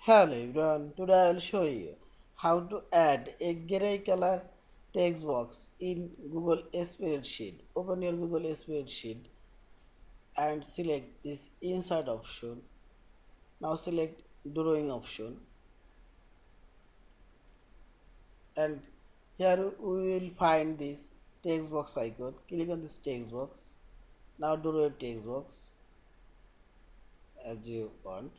Hello everyone, today I will show you how to add a gray color text box in Google Spreadsheet. Open your Google Spreadsheet and select this insert option. Now select drawing option and here we will find this text box icon. Click on this text box. Now draw a text box as you want.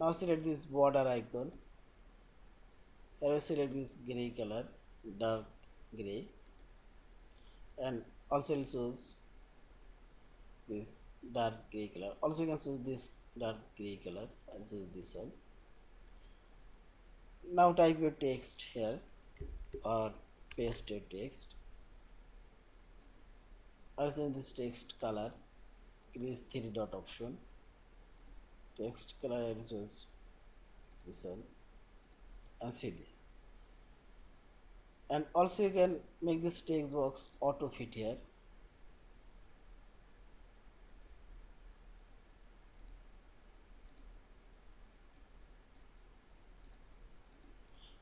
Now select this border icon. Here we select this gray color, dark gray, and also choose this dark gray color. Also you can choose this dark gray color and choose this one. Now type your text here or paste your text. Also in this text color, this three dot option. Text color I will choose this one and see this. And also you can make this text box auto fit here.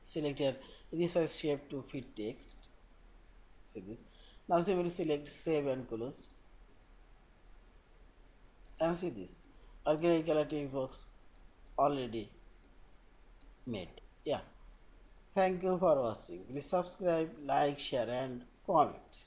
Select here resize shape to fit text. See this. Now we will select save and close and see this. Our gray color text box already made. Yeah. Thank you for watching. Please subscribe, like, share and comment.